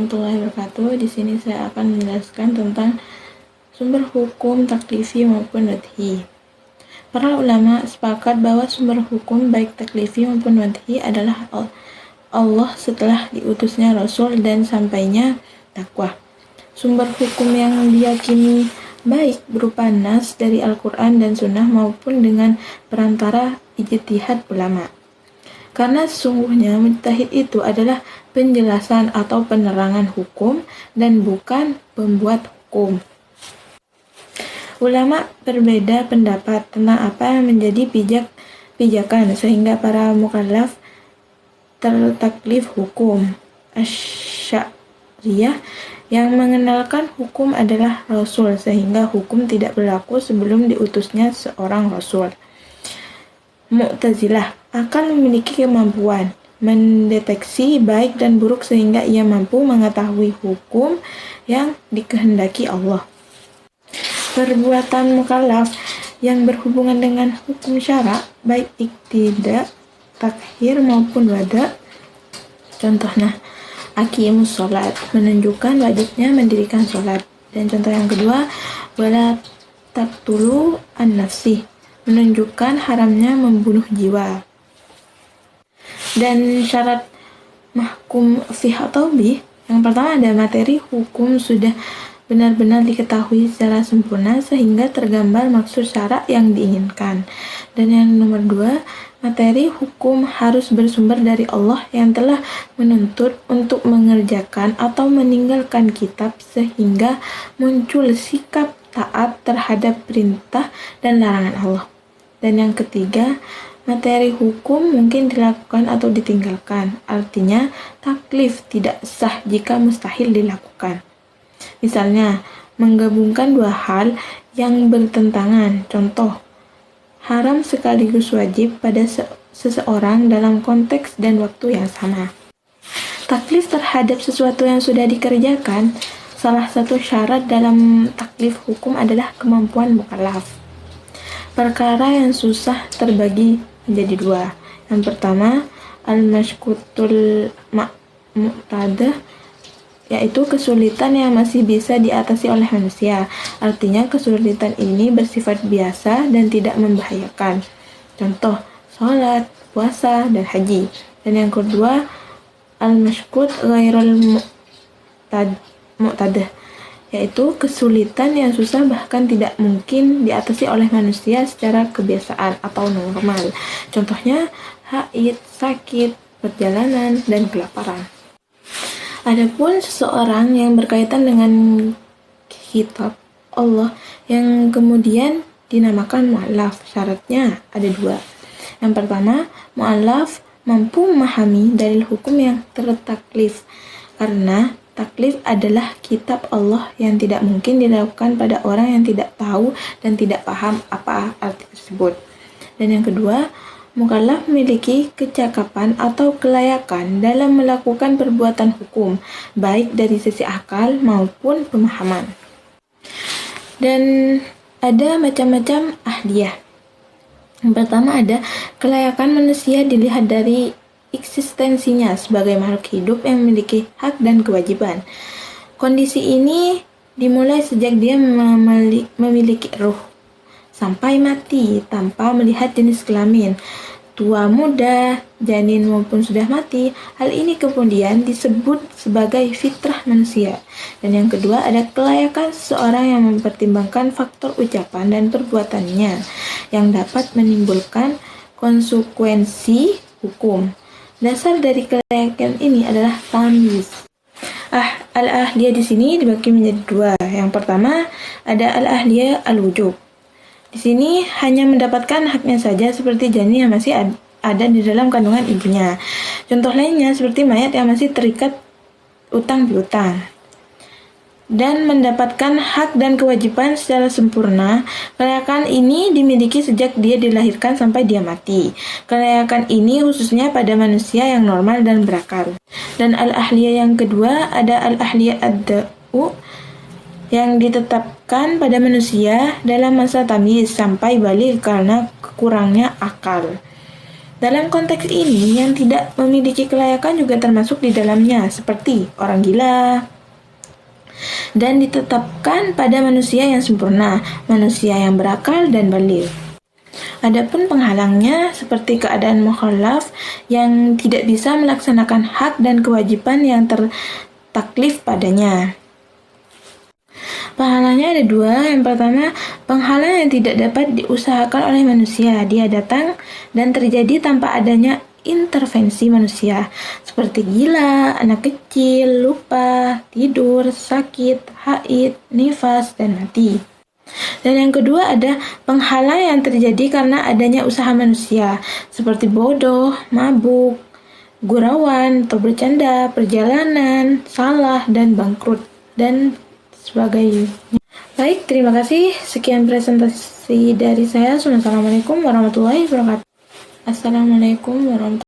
warahmatullahi wabarakatuh. Di sini saya akan menjelaskan tentang sumber hukum taklifi maupun wadhi. Para ulama sepakat bahwa sumber hukum baik taklifi maupun wadhi adalah Allah setelah diutusnya Rasul dan sampainya dakwah. Sumber hukum yang diyakini baik berupa nas dari Al-Quran dan Sunnah maupun dengan perantara ijtihad ulama. Karena sesungguhnya mujtahid itu adalah penjelasan atau penerangan hukum dan bukan pembuat hukum. Ulama berbeda pendapat tentang apa yang menjadi pijakan sehingga para mukallaf tertaklif hukum. Asy'ariyah yang mengenalkan hukum adalah Rasul sehingga hukum tidak berlaku sebelum diutusnya seorang Rasul. Mu'tazilah akan memiliki kemampuan mendeteksi baik dan buruk sehingga ia mampu mengetahui hukum yang dikehendaki Allah. Perbuatan mukallaf yang berhubungan dengan hukum syara baik iqtida, takhir maupun wada. Contohnya aqimus sholat menunjukkan wajibnya mendirikan sholat, dan contoh yang kedua wala taqtulu an-nafsi menunjukkan haramnya membunuh jiwa. Dan syarat mahkum fih atau bih, yang pertama ada materi hukum sudah benar-benar diketahui secara sempurna sehingga tergambar maksud syarak yang diinginkan. Dan yang nomor dua, materi hukum harus bersumber dari Allah yang telah menuntut untuk mengerjakan atau meninggalkan kitab sehingga muncul sikap taat terhadap perintah dan larangan Allah. Dan yang ketiga, materi hukum mungkin dilakukan atau ditinggalkan. Artinya, taklif tidak sah jika mustahil dilakukan. Misalnya, menggabungkan dua hal yang bertentangan. Contoh, haram sekaligus wajib pada seseorang dalam konteks dan waktu yang sama. Taklif terhadap sesuatu yang sudah dikerjakan, salah satu syarat dalam taklif hukum adalah kemampuan mukallaf. Perkara yang susah terbagi menjadi dua. Yang pertama, al-mashkutul mu'tadah, yaitu kesulitan yang masih bisa diatasi oleh manusia. Artinya kesulitan ini bersifat biasa dan tidak membahayakan. Contoh, sholat, puasa, dan haji. Dan yang kedua, al-mashkut ghairul mu'tadah, yaitu kesulitan yang susah bahkan tidak mungkin diatasi oleh manusia secara kebiasaan atau normal. Contohnya, haid, sakit, perjalanan, dan kelaparan. Adapun seseorang yang berkaitan dengan kitab Allah yang kemudian dinamakan mu'allaf, syaratnya ada dua. Yang pertama, mu'allaf mampu memahami dalil hukum yang tertaklif, karena taklif adalah kitab Allah yang tidak mungkin dilakukan pada orang yang tidak tahu dan tidak paham apa arti tersebut. Dan yang kedua, mukallaf memiliki kecakapan atau kelayakan dalam melakukan perbuatan hukum, baik dari sisi akal maupun pemahaman. Dan ada macam-macam ahliyah. Yang pertama ada kelayakan manusia dilihat dari eksistensinya sebagai makhluk hidup yang memiliki hak dan kewajiban. Kondisi ini dimulai sejak dia memiliki ruh sampai mati tanpa melihat jenis kelamin, tua, muda, janin maupun sudah mati. Hal ini kemudian disebut sebagai fitrah manusia. Dan yang kedua ada kelayakan seseorang yang mempertimbangkan faktor ucapan dan perbuatannya yang dapat menimbulkan konsekuensi hukum. Dasar dari kelayakan ini adalah tamyiz. Al-ahliyah di sini dibagi menjadi dua. Yang pertama ada al-ahliyah al-wujub. Di sini hanya mendapatkan haknya saja seperti janin yang masih ada di dalam kandungan ibunya. Contoh lainnya seperti mayat yang masih terikat utang piutang. Dan mendapatkan hak dan kewajiban secara sempurna. Kelayakan ini dimiliki sejak dia dilahirkan sampai dia mati. Kelayakan ini khususnya pada manusia yang normal dan berakal. Dan al-ahliyah yang kedua ada al-ahliyah ad-da'u yang ditetapkan pada manusia dalam masa tamyiz sampai balik karena kurangnya akal. Dalam konteks ini, yang tidak memiliki kelayakan juga termasuk di dalamnya, seperti orang gila, dan ditetapkan pada manusia yang sempurna, manusia yang berakal dan baligh. Adapun penghalangnya seperti keadaan mukallaf yang tidak bisa melaksanakan hak dan kewajiban yang tertaklif padanya. Penghalangnya ada dua. Yang pertama, penghalang yang tidak dapat diusahakan oleh manusia. Dia datang dan terjadi tanpa adanya intervensi manusia, seperti gila, anak kecil, lupa, tidur, sakit, haid, nifas, dan mati. Dan yang kedua ada penghalang yang terjadi karena adanya usaha manusia, seperti bodoh, mabuk, gurauan, atau bercanda, perjalanan, salah, dan bangkrut, dan sebagainya. Baik, terima kasih. Sekian presentasi dari saya. Assalamualaikum warahmatullahi wabarakatuh. Assalamualaikum warahmatullahi wabarakatuh.